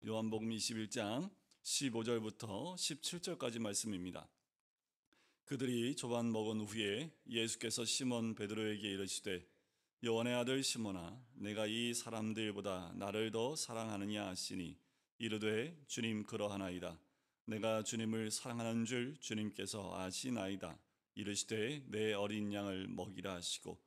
요한복음 21장 15절부터 17절까지 말씀입니다. 그들이 조반 먹은 후에 예수께서 시몬 베드로에게 이르시되 요한의 아들 시몬아 내가 이 사람들보다 나를 더 사랑하느냐 하시니 이르되 주님 그러하나이다. 내가 주님을 사랑하는 줄 주님께서 아시나이다. 이르시되 내 어린 양을 먹이라 하시고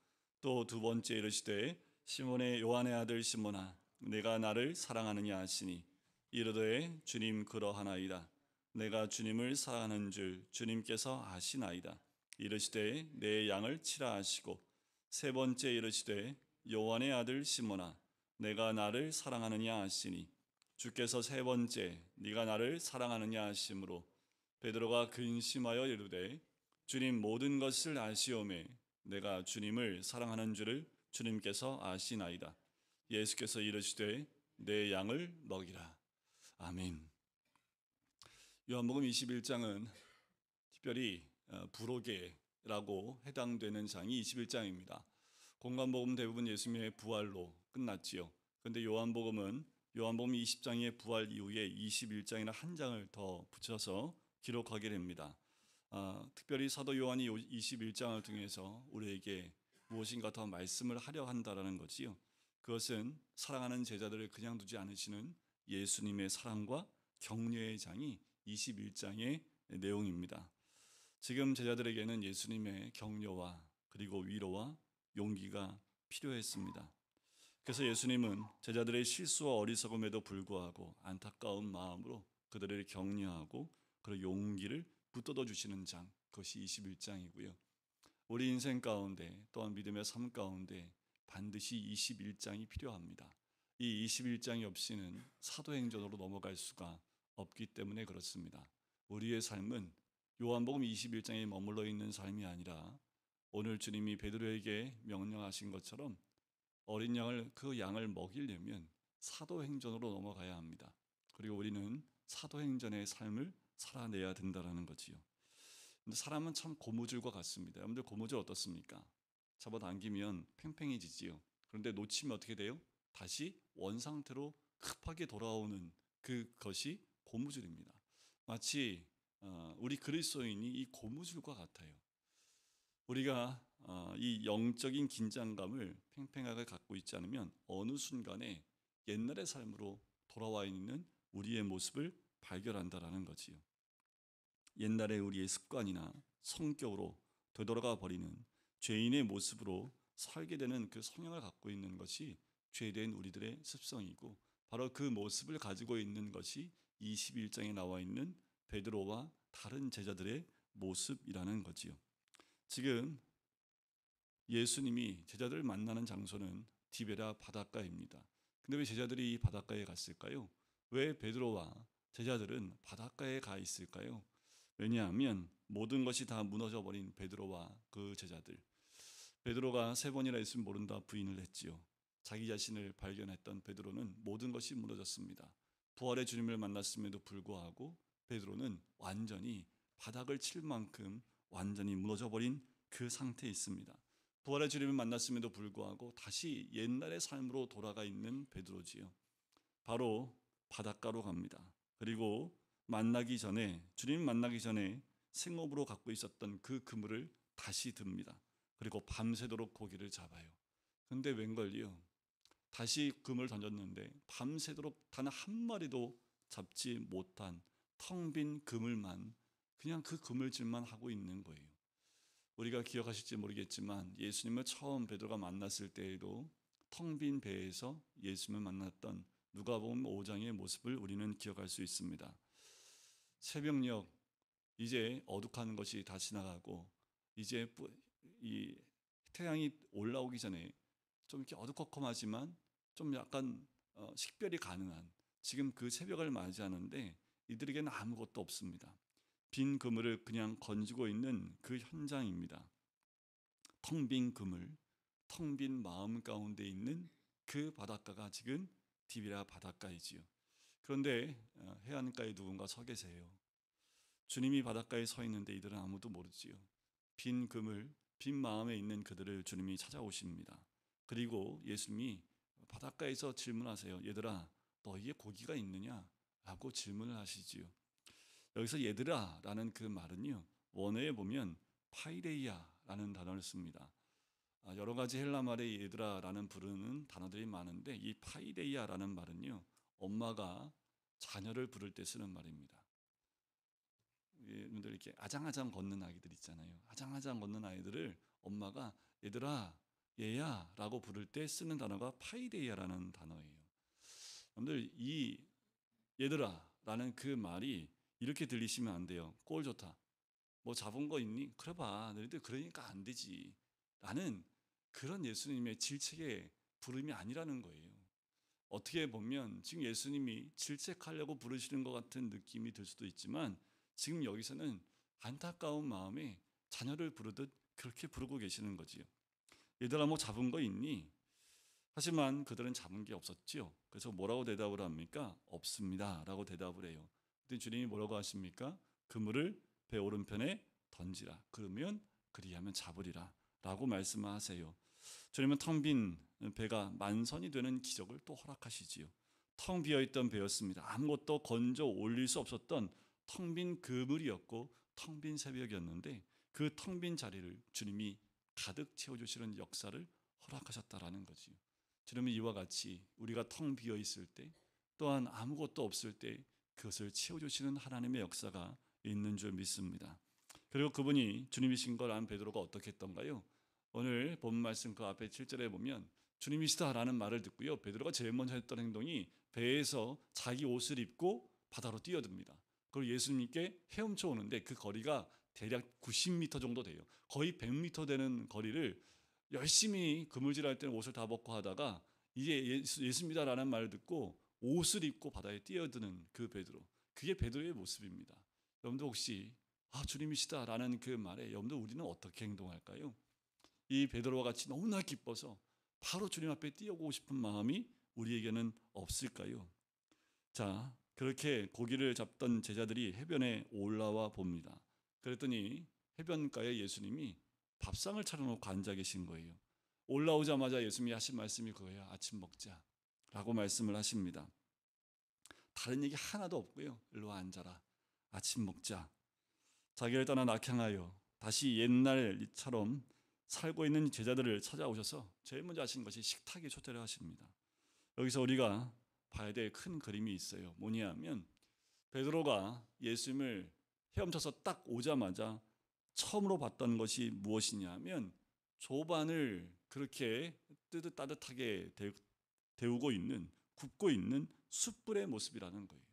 또 두 번째 이르시되 시몬의 요한의 아들 시몬아 내가 나를 사랑하느냐 하시니 이르되 주님 그러하나이다. 내가 주님을 사랑하는 줄 주님께서 아시나이다. 이르시되 내 양을 치라 하시고 세 번째 이르시되 요한의 아들 시몬아 내가 나를 사랑하느냐 하시니 주께서 세 번째 네가 나를 사랑하느냐 하심으로 베드로가 근심하여 이르되 주님 모든 것을 아시오매 내가 주님을 사랑하는 줄을 주님께서 아시나이다. 예수께서 이르시되 내 양을 먹이라. 아멘. 요한복음 21장은 특별히 부로게라고 해당되는 장이 21장입니다. 공관복음 대부분 예수님의 부활로 끝났지요. 그런데 요한복음 20장의 부활 이후에 21장이나 한 장을 더 붙여서 기록하게 됩니다. 특별히 사도 요한이 21장을 통해서 우리에게 무엇인가 더 말씀을 하려 한다라는 거지요. 그것은 사랑하는 제자들을 그냥 두지 않으시는 예수님의 사랑과 격려의 장이 21장의 내용입니다. 지금 제자들에게는 예수님의 격려와 그리고 위로와 용기가 필요했습니다. 그래서 예수님은 제자들의 실수와 어리석음에도 불구하고 안타까운 마음으로 그들을 격려하고 그리고 용기를 붙들어 주시는 장, 그것이 21장이고요. 우리 인생 가운데 또한 믿음의 삶 가운데 반드시 21장이 필요합니다. 이 21장이 없이는 사도행전으로 넘어갈 수가 없기 때문에 그렇습니다. 우리의 삶은 요한복음 21장에 머물러 있는 삶이 아니라 오늘 주님이 베드로에게 명령하신 것처럼 어린 양을 그 양을 먹이려면 사도행전으로 넘어가야 합니다. 그리고 우리는 사도행전의 삶을 살아내야 된다는 거지요. 근데 사람은 참 고무줄과 같습니다. 여러분들 고무줄 어떻습니까? 잡아당기면 팽팽해지지요. 그런데 놓치면 어떻게 돼요? 다시 원상태로 급하게 돌아오는 그것이 고무줄입니다. 마치 우리 그리스도인이 이 고무줄과 같아요. 우리가 이 영적인 긴장감을 팽팽하게 갖고 있지 않으면 어느 순간에 옛날의 삶으로 돌아와 있는 우리의 모습을 발견한다라는 거지요. 옛날의 우리의 습관이나 성격으로 되돌아가 버리는 죄인의 모습으로 살게 되는 그 성향을 갖고 있는 것이 죄된 우리들의 습성이고 바로 그 모습을 가지고 있는 것이 21장에 나와 있는 베드로와 다른 제자들의 모습이라는 거지요. 지금 예수님이 제자들을 만나는 장소는 디베라 바닷가입니다. 근데 왜 제자들이 이 바닷가에 갔을까요? 왜 베드로와 제자들은 바닷가에 가 있을까요? 왜냐하면 모든 것이 다 무너져 버린 베드로와 그 제자들. 베드로가 세 번이나 예수를 모른다 부인을 했지요. 자기 자신을 발견했던 베드로는 모든 것이 무너졌습니다. 부활의 주님을 만났음에도 불구하고 베드로는 완전히 바닥을 칠 만큼 완전히 무너져 버린 그 상태에 있습니다. 부활의 주님을 만났음에도 불구하고 다시 옛날의 삶으로 돌아가 있는 베드로지요. 바로 바닷가로 갑니다. 그리고 주님 만나기 전에 생업으로 갖고 있었던 그 그물을 다시 듭니다. 그리고 밤새도록 고기를 잡아요. 근데 웬걸요? 다시 그물을 던졌는데 밤새도록 단 한 마리도 잡지 못한 텅 빈 그물만 그냥 그 그물질만 하고 있는 거예요. 우리가 기억하실지 모르겠지만 예수님을 처음 베드로가 만났을 때에도 텅 빈 배에서 예수님을 만났던 누가복음 5장의 모습을 우리는 기억할 수 있습니다. 새벽녘 이제 어둑하는 것이 다 지나가고 이제 이 태양이 올라오기 전에 좀 이렇게 어두컴컴하지만 좀 약간 식별이 가능한 지금 그 새벽을 맞이하는데 이들에게는 아무것도 없습니다. 빈 그물을 그냥 건지고 있는 그 현장입니다. 텅 빈 그물, 텅 빈 마음 가운데 있는 그 바닷가가 지금 디비라 바닷가이지요. 그런데 해안가에 누군가 서 계세요. 주님이 바닷가에 서 있는데 이들은 아무도 모르지요. 빈 그물, 빈 마음에 있는 그들을 주님이 찾아오십니다. 그리고 예수님이 바닷가에서 질문하세요. 얘들아, 너희의 고기가 있느냐? 라고 질문을 하시지요. 여기서 얘들아 라는 그 말은요, 원어에 보면 파이레이아라는 단어를 씁니다. 여러 가지 헬라 말에 얘들아 라는 부르는 단어들이 많은데, 이 파이레이아라는 말은요, 엄마가 자녀를 부를 때 쓰는 말입니다. 여러분들 이렇게 아장아장 걷는 아이들 있잖아요. 아장아장 걷는 아이들을 엄마가 얘들아, 얘야 라고 부를 때 쓰는 단어가 파이데이아라는 단어예요. 여러분들 이 얘들아 라는 그 말이 이렇게 들리시면 안 돼요. 꼴 좋다. 뭐 잡은 거 있니? 그래 봐. 너희들 그러니까 안 되지. 라는 그런 예수님의 질책의 부름이 아니라는 거예요. 어떻게 보면 지금 예수님이 질책하려고 부르시는 것 같은 느낌이 들 수도 있지만, 지금 여기서는 안타까운 마음에 자녀를 부르듯 그렇게 부르고 계시는 거지요. 얘들아 뭐 잡은 거 있니? 하지만 그들은 잡은 게 없었지요. 그래서 뭐라고 대답을 합니까? 없습니다 라고 대답을 해요. 그때 주님이 뭐라고 하십니까? 그물을 배 오른편에 던지라. 그러면 그리하면 잡으리라 라고 말씀하세요. 주님은 텅 빈 배가 만선이 되는 기적을 또 허락하시지요. 텅 비어있던 배였습니다. 아무것도 건져 올릴 수 없었던 텅 빈 그물이었고 텅 빈 새벽이었는데, 그 텅 빈 자리를 주님이 가득 채워주시는 역사를 허락하셨다라는 거지요. 주님은 이와 같이 우리가 텅 비어 있을 때, 또한 아무것도 없을 때 그것을 채워주시는 하나님의 역사가 있는 줄 믿습니다. 그리고 그분이 주님이신 걸 안 베드로가 어떻게 했던가요? 오늘 본 말씀 그 앞에 7절에 보면 주님이시다라는 말을 듣고요, 베드로가 제일 먼저 했던 행동이 배에서 자기 옷을 입고 바다로 뛰어듭니다. 그리고 예수님께 헤엄쳐 오는데 그 거리가 대략 90m 정도 돼요. 거의 100m 되는 거리를 열심히 그물질할 때는 옷을 다 벗고 하다가 이제 예수입니다라는 말을 듣고 옷을 입고 바다에 뛰어드는 그 베드로, 그게 베드로의 모습입니다. 여러분들 혹시 주님이시다라는 그 말에 여러분들 우리는 어떻게 행동할까요? 이 베드로와 같이 너무나 기뻐서 바로 주님 앞에 뛰어오고 싶은 마음이 우리에게는 없을까요? 자, 그렇게 고기를 잡던 제자들이 해변에 올라와 봅니다. 그랬더니 해변가에 예수님이 밥상을 차려놓고 앉아 계신 거예요. 올라오자마자 예수님이 하신 말씀이 그거예요. 아침 먹자 라고 말씀을 하십니다. 다른 얘기 하나도 없고요. 일로 앉아라. 아침 먹자. 자기를 떠나 낙향하여 다시 옛날처럼 살고 있는 제자들을 찾아오셔서 제일 먼저 하신 것이 식탁에 초대를 하십니다. 여기서 우리가 봐야 될 큰 그림이 있어요. 뭐냐면 베드로가 예수님을 헤엄쳐서 딱 오자마자 처음으로 봤던 것이 무엇이냐면 조반을 그렇게 따뜻하게 데우고 있는, 굽고 있는 숯불의 모습이라는 거예요.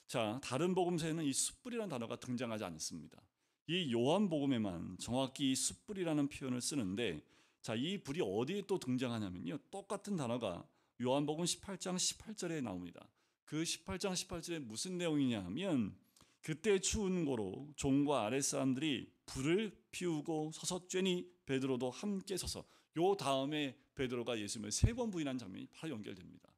자, 다른 복음서에는 이 숯불이라는 단어가 등장하지 않습니다. 이 요한복음에만 정확히 이 숯불이라는 표현을 쓰는데, 자, 이 불이 어디에 또 등장하냐면요, 똑같은 단어가 요한복음 18장 18절에 나옵니다. 그 18장 18절에 무슨 내용이냐 하면, 그때 추운 고로 종과 아랫사람들이 불을 피우고 서서 쬐니 베드로도 함께 서서, 요 다음에 베드로가 예수님을 3번 부인한 장면이 바로 연결됩니다.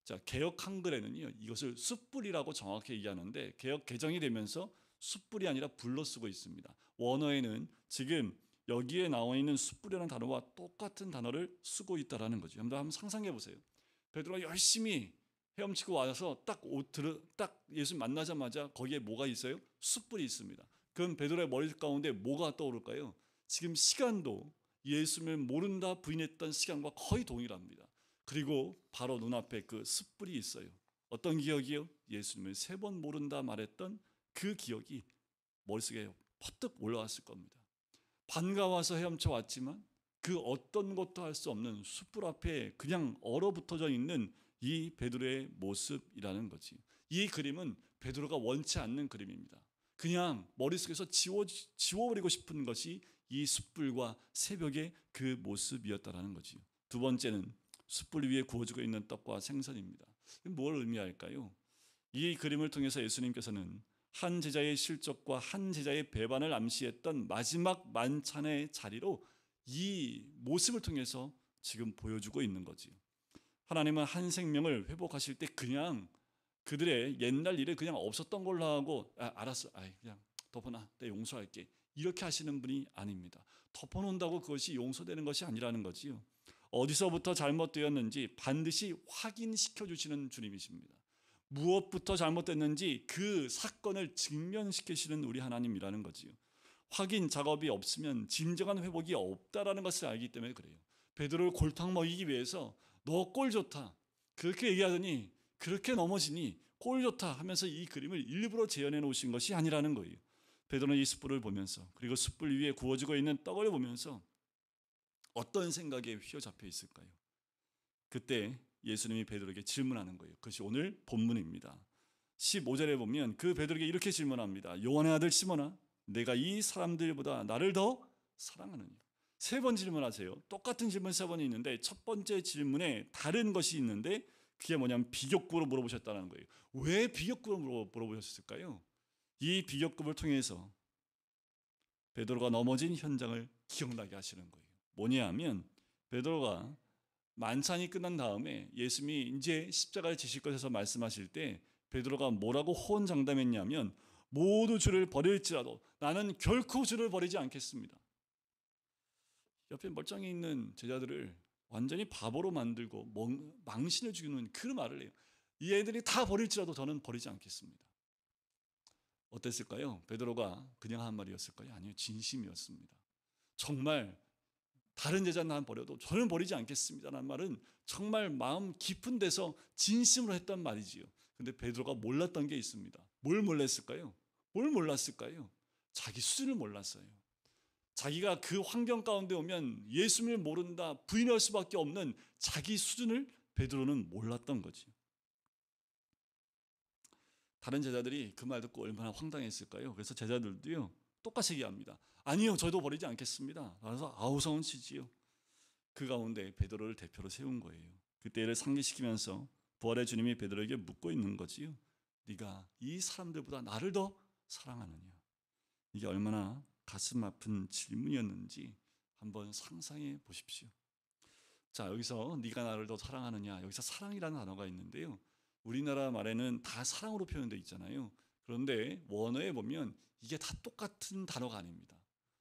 자, 개역 한글에는요 이것을 숯불이라고 정확히 얘기하는데, 개역 개정이 되면서 숯불이 아니라 불로 쓰고 있습니다. 원어에는 지금 여기에 나와 있는 숯불이라는 단어와 똑같은 단어를 쓰고 있다라는 거죠. 한번 상상해 보세요. 베드로가 열심히 헤엄치고 와서 딱 예수 만나자마자 거기에 뭐가 있어요? 숯불이 있습니다. 그럼 베드로의 머리 가운데 뭐가 떠오를까요? 지금 시간도 예수님을 모른다 부인했던 시간과 거의 동일합니다. 그리고 바로 눈앞에 그 숯불이 있어요. 어떤 기억이요? 예수님을 3번 모른다 말했던 그 기억이 머릿속에 퍼뜩 올라왔을 겁니다. 반가워서 헤엄쳐 왔지만 그 어떤 것도 할 수 없는 숯불 앞에 그냥 얼어붙어져 있는 이 베드로의 모습이라는 거지. 이 그림은 베드로가 원치 않는 그림입니다. 그냥 머릿속에서 지워버리고 싶은 것이 이 숯불과 새벽의 그 모습이었다라는 거지. 두 번째는 숯불 위에 구워지고 있는 떡과 생선입니다. 뭘 의미할까요? 이 그림을 통해서 예수님께서는 한 제자의 실족과 한 제자의 배반을 암시했던 마지막 만찬의 자리로 이 모습을 통해서 지금 보여주고 있는 거지요. 하나님은 한 생명을 회복하실 때 그냥 그들의 옛날 일을 그냥 없었던 걸로 하고 알았어, 그냥 덮어놔, 내가 용서할게, 이렇게 하시는 분이 아닙니다. 덮어놓는다고 그것이 용서되는 것이 아니라는 거지요. 어디서부터 잘못되었는지 반드시 확인시켜 주시는 주님이십니다. 무엇부터 잘못됐는지 그 사건을 직면시키시는 우리 하나님이라는 거지요. 확인 작업이 없으면 진정한 회복이 없다라는 것을 알기 때문에 그래요. 베드로를 골탕 먹이기 위해서 너 꼴 좋다 그렇게 얘기하더니 그렇게 넘어지니 꼴 좋다 하면서 이 그림을 일부러 재현해 놓으신 것이 아니라는 거예요. 베드로는 이 숯불을 보면서 그리고 숯불 위에 구워지고 있는 떡을 보면서 어떤 생각에 휘어잡혀 있을까요? 그때 예수님이 베드로에게 질문하는 거예요. 그것이 오늘 본문입니다. 15절에 보면 그 베드로에게 이렇게 질문합니다. 요한의 아들 시몬아, 내가 이 사람들보다 나를 더 사랑하느냐? 세 번 질문하세요. 똑같은 질문 세 번이 있는데 첫 번째 질문에 다른 것이 있는데 그게 뭐냐면 비교급으로 물어보셨다는 거예요. 왜 비교급으로 물어보셨을까요? 이 비교급을 통해서 베드로가 넘어진 현장을 기억나게 하시는 거예요. 뭐냐 하면 베드로가 만찬이 끝난 다음에 예수님이 이제 십자가를 지실 것에서 말씀하실 때 베드로가 뭐라고 호언장담했냐면 모두 주를 버릴지라도 나는 결코 주를 버리지 않겠습니다. 옆에 멀쩡히 있는 제자들을 완전히 바보로 만들고 망신을 주는 그 말을 해요. 이 애들이 다 버릴지라도 저는 버리지 않겠습니다. 어땠을까요? 베드로가 그냥 한 말이었을까요? 아니요, 진심이었습니다. 정말 다른 제자는 난 버려도 저는 버리지 않겠습니다라는 말은 정말 마음 깊은 데서 진심으로 했단 말이지요. 근데 베드로가 몰랐던 게 있습니다. 뭘 몰랐을까요? 뭘 몰랐을까요? 자기 수준을 몰랐어요. 자기가 그 환경 가운데 오면 예수님을 모른다 부인할 수밖에 없는 자기 수준을 베드로는 몰랐던 거지. 다른 제자들이 그 말 듣고 얼마나 황당했을까요? 그래서 제자들도요 똑같이 얘기합니다. 아니요, 저도 버리지 않겠습니다. 그래서 아우성은 치지요. 그 가운데 베드로를 대표로 세운 거예요. 그때를 상기시키면서 부활의 주님이 베드로에게 묻고 있는 거지요. 네가 이 사람들보다 나를 더 사랑하느냐? 이게 얼마나 가슴 아픈 질문이었는지 한번 상상해 보십시오. 자, 여기서 네가 나를 더 사랑하느냐? 여기서 사랑이라는 단어가 있는데요. 우리나라 말에는 다 사랑으로 표현되어 있잖아요. 그런데 원어에 보면 이게 다 똑같은 단어가 아닙니다.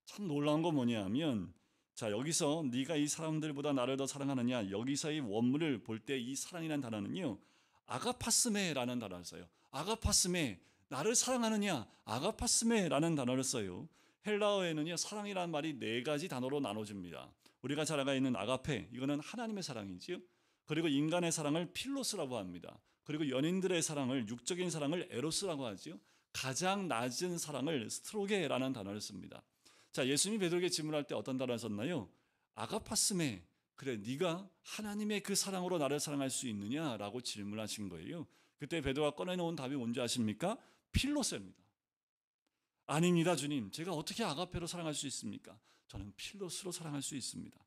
참 놀라운 건 뭐냐 하면 자, 여기서 네가 이 사람들보다 나를 더 사랑하느냐? 여기서의 원문을 볼 때 이 사랑이라는 단어는요. 아가파스메라는 단어를 써요. 아가파스메, 나를 사랑하느냐? 아가파스메라는 단어를 써요. 헬라어에는요. 사랑이라는 말이 네 가지 단어로 나눠집니다. 우리가 잘 알고 있는 아가페, 이거는 하나님의 사랑이지요. 그리고 인간의 사랑을 필로스라고 합니다. 그리고 연인들의 사랑을, 육적인 사랑을 에로스라고 하지요. 가장 낮은 사랑을 스트로게라는 단어를 씁니다. 자, 예수님이 베드로에게 질문할 때 어떤 단어를 썼나요? 아가파스메, 그래 네가 하나님의 그 사랑으로 나를 사랑할 수 있느냐라고 질문하신 거예요. 그때 베드로가 꺼내놓은 답이 뭔지 아십니까? 필로스입니다. 아닙니다, 주님. 제가 어떻게 아가페로 사랑할 수 있습니까? 저는 필로스로 사랑할 수 있습니다.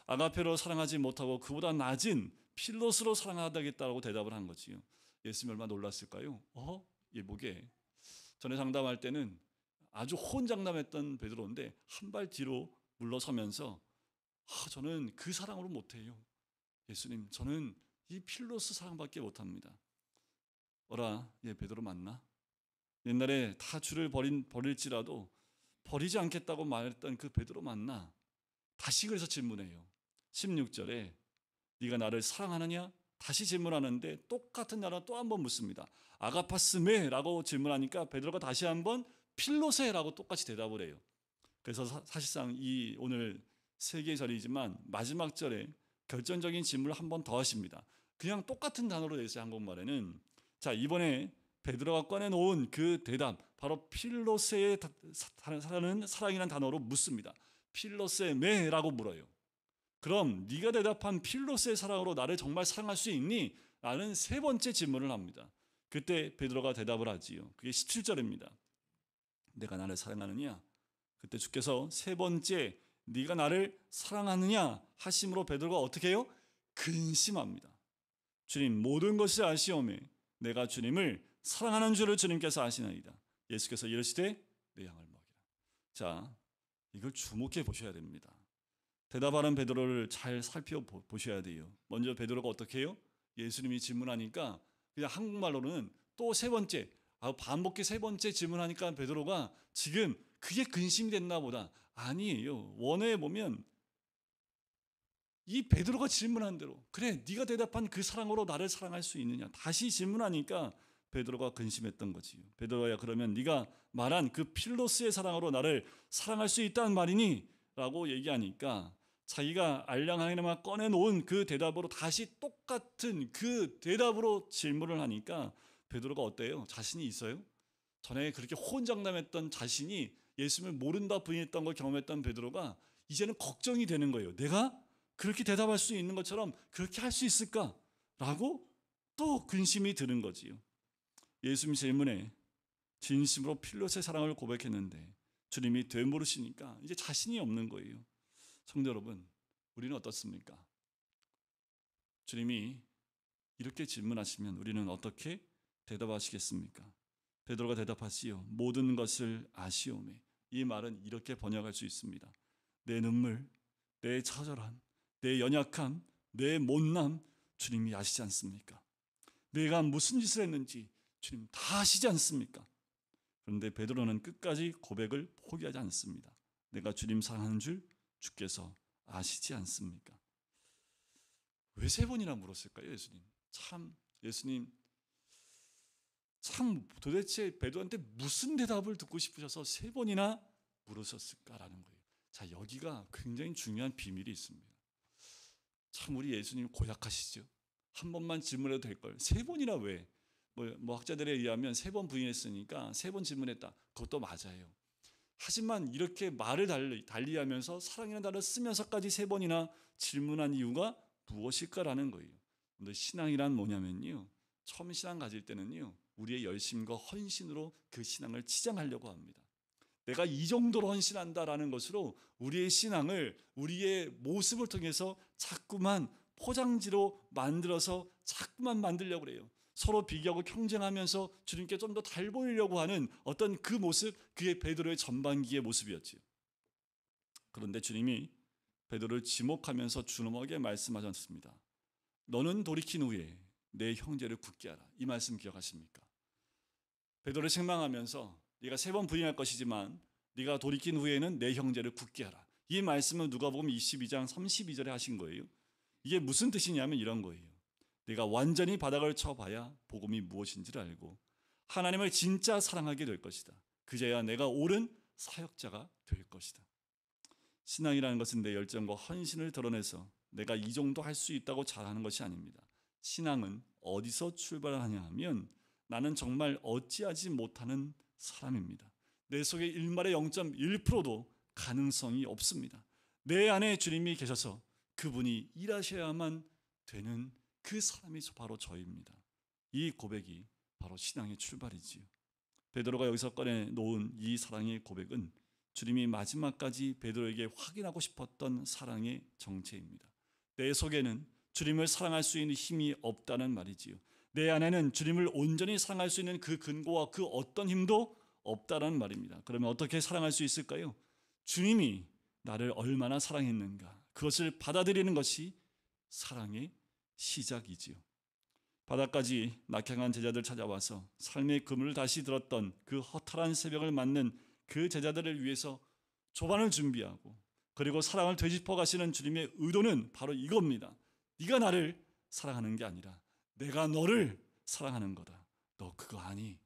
아가페로 사랑하지 못하고 그보다 낮은 필로스로 사랑하다겠다고 대답을 한 거지요. 예수님 얼마나 놀랐을까요? 예보게 전에 장담할 때는 아주 호언장담했던 베드로인데 한 발 뒤로 물러서면서 저는 그 사랑으로 못해요. 예수님, 저는 이 필로스 사랑밖에 못합니다. 베드로 맞나? 옛날에 다 주를 버릴지라도 버리지 않겠다고 말했던 그 베드로 맞나? 다시 그래서 질문해요. 16절에 네가 나를 사랑하느냐? 다시 질문하는데 똑같은 단어 또 한 번 묻습니다. 아가파스메라고 질문하니까 베드로가 다시 한번 필로세라고 똑같이 대답을 해요. 그래서 사실상 이 오늘 세 개의 절이지만 마지막 절에 결정적인 질문을 한 번 더 하십니다. 그냥 똑같은 단어로 되어 있어요. 한국말에는. 자, 이번에 베드로가 꺼내놓은 그 대답 바로 필로세의 사랑이라는 단어로 묻습니다. 필로세메라고 물어요. 그럼 네가 대답한 필로스의 사랑으로 나를 정말 사랑할 수 있니? 라는 세 번째 질문을 합니다. 그때 베드로가 대답을 하지요. 그게 17절입니다. 내가 나를 사랑하느냐? 그때 주께서 세 번째 네가 나를 사랑하느냐 하심으로 베드로가 어떻게 해요? 근심합니다. 주님, 모든 것이 아시오매 내가 주님을 사랑하는 줄을 주님께서 아시나이다. 예수께서 이르시되 내 양을 먹이라. 자, 이걸 주목해 보셔야 됩니다. 대답하는 베드로를 잘 살펴보셔야 돼요. 먼저 베드로가 어떻게 해요? 예수님이 질문하니까 그냥 한국말로는 또 세 번째, 반복해 세 번째 질문하니까 베드로가 지금 그게 근심이 됐나 보다. 아니에요. 원어에 보면 이 베드로가 질문한 대로 그래 네가 대답한 그 사랑으로 나를 사랑할 수 있느냐 다시 질문하니까 베드로가 근심했던 거지요. 베드로야 그러면 네가 말한 그 필로스의 사랑으로 나를 사랑할 수 있다는 말이니? 라고 얘기하니까 자기가 알량하게나마 꺼내놓은 그 대답으로 다시 똑같은 그 대답으로 질문을 하니까 베드로가 어때요? 자신이 있어요? 전에 그렇게 호언장담했던 자신이 예수님을 모른다 부인했던 걸 경험했던 베드로가 이제는 걱정이 되는 거예요. 내가 그렇게 대답할 수 있는 것처럼 그렇게 할 수 있을까? 라고 또 근심이 드는 거지요. 예수님 질문에 진심으로 필롯의 사랑을 고백했는데 주님이 되물으시니까 이제 자신이 없는 거예요. 성도 여러분, 우리는 어떻습니까? 주님이 이렇게 질문하시면 우리는 어떻게 대답하시겠습니까? 베드로가 대답하시오. 모든 것을 아시오매. 이 말은 이렇게 번역할 수 있습니다. 내 눈물, 내 처절함, 내 연약함, 내 못남 주님이 아시지 않습니까? 내가 무슨 짓을 했는지 주님 다 아시지 않습니까? 그런데 베드로는 끝까지 고백을 포기하지 않습니다. 내가 주님 사랑하는 줄 주께서 아시지 않습니까? 왜 세 번이나 물었을까요, 예수님? 예수님 도대체 베드로한테 무슨 대답을 듣고 싶으셔서 세 번이나 물으셨을까라는 거예요. 자, 여기가 굉장히 중요한 비밀이 있습니다. 참 우리 예수님 고약하시죠. 한 번만 질문해도 될 걸. 세 번이나 왜? 뭐 학자들에 의하면 세 번 부인했으니까 세 번 질문했다. 그것도 맞아요. 하지만 이렇게 말을 달리하면서 사랑이라는 단어를 쓰면서까지 세 번이나 질문한 이유가 무엇일까라는 거예요. 근데 신앙이란 뭐냐면요. 처음 신앙 가질 때는요. 우리의 열심과 헌신으로 그 신앙을 치장하려고 합니다. 내가 이 정도로 헌신한다라는 것으로 우리의 신앙을 우리의 모습을 통해서 자꾸만 포장지로 만들어서 자꾸만 만들려고 그래요. 서로 비교하고 경쟁하면서 주님께 좀 더 잘 보이려고 하는 어떤 그 모습, 그게 베드로의 전반기의 모습이었지요. 그런데 주님이 베드로를 지목하면서 준엄하게 말씀하셨습니다. 너는 돌이킨 후에 내 형제를 굳게 하라. 이 말씀 기억하십니까? 베드로를 책망하면서 네가 세 번 부인할 것이지만 네가 돌이킨 후에는 내 형제를 굳게 하라. 이 말씀은 누가복음 22장 32절에 하신 거예요. 이게 무슨 뜻이냐면 이런 거예요. 네가 완전히 바닥을 쳐봐야 복음이 무엇인지를 알고 하나님을 진짜 사랑하게 될 것이다. 그제야 내가 옳은 사역자가 될 것이다. 신앙이라는 것은 내 열정과 헌신을 드러내서 내가 이 정도 할 수 있다고 잘하는 것이 아닙니다. 신앙은 어디서 출발하냐 하면 나는 정말 어찌하지 못하는 사람입니다. 내 속에 일말의 0.1%도 가능성이 없습니다. 내 안에 주님이 계셔서 그분이 일하셔야만 되는 그 사람이 바로 저입니다. 이 고백이 바로 신앙의 출발이지요. 베드로가 여기서 꺼내놓은 이 사랑의 고백은 주님이 마지막까지 베드로에게 확인하고 싶었던 사랑의 정체입니다. 내 속에는 주님을 사랑할 수 있는 힘이 없다는 말이지요. 내 안에는 주님을 온전히 사랑할 수 있는 그 근거와 그 어떤 힘도 없다는 말입니다. 그러면 어떻게 사랑할 수 있을까요? 주님이 나를 얼마나 사랑했는가, 그것을 받아들이는 것이 사랑의 시작이지요. 바다까지 낙향한 제자들 찾아와서 삶의 그물을 다시 들었던 그 허탈한 새벽을 맞는 그 제자들을 위해서 조반을 준비하고 그리고 사랑을 되짚어 가시는 주님의 의도는 바로 이겁니다. 네가 나를 사랑하는 게 아니라 내가 너를 사랑하는 거다. 너 그거 아니?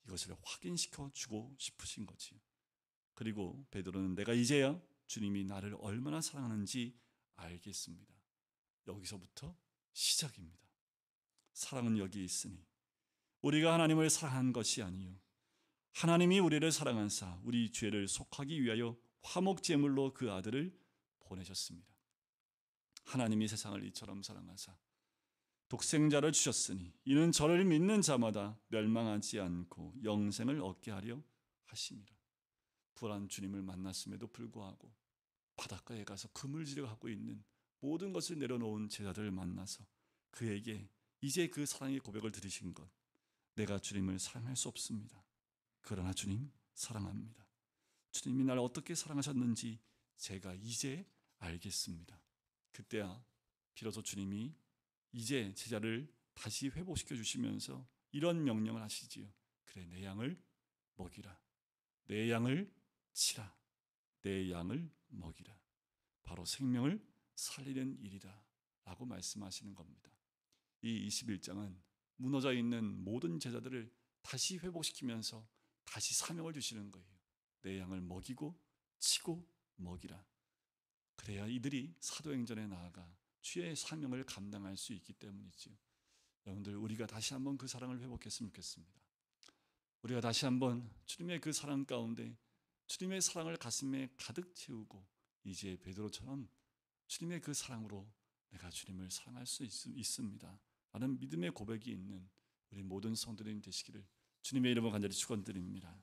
이것을 확인시켜 주고 싶으신 거지요. 그리고 베드로는 내가 이제야 주님이 나를 얼마나 사랑하는지 알겠습니다. 여기서부터 시작입니다. 사랑은 여기 있으니 우리가 하나님을 사랑한 것이 아니요 하나님이 우리를 사랑한사 우리 죄를 속하기 위하여 화목제물로 그 아들을 보내셨습니다. 하나님이 세상을 이처럼 사랑하사 독생자를 주셨으니 이는 저를 믿는 자마다 멸망하지 않고 영생을 얻게 하려 하심이라. 부활한 주님을 만났음에도 불구하고 바닷가에 가서 그물질을 갖고 있는 모든 것을 내려놓은 제자들을 만나서 그에게 이제 그 사랑의 고백을 들으신 것, 내가 주님을 사랑할 수 없습니다. 그러나 주님 사랑합니다. 주님이 나를 어떻게 사랑하셨는지 제가 이제 알겠습니다. 그때야 비로소 주님이 이제 제자를 다시 회복시켜 주시면서 이런 명령을 하시지요. 그래, 내 양을 먹이라. 내 양을 치라. 내 양을 먹이라. 바로 생명을 살리는 일이다 라고 말씀하시는 겁니다. 이 21장은 무너져 있는 모든 제자들을 다시 회복시키면서 다시 사명을 주시는 거예요. 내 양을 먹이고 치고 먹이라. 그래야 이들이 사도행전에 나아가 주의 사명을 감당할 수 있기 때문이지요. 여러분들, 우리가 다시 한번 그 사랑을 회복했으면 좋겠습니다. 우리가 다시 한번 주님의 그 사랑 가운데 주님의 사랑을 가슴에 가득 채우고 이제 베드로처럼 주님의 그 사랑으로 내가 주님을 사랑할 수 있습니다 라는 믿음의 고백이 있는 우리 모든 성도님 되시기를 주님의 이름으로 간절히 축원드립니다.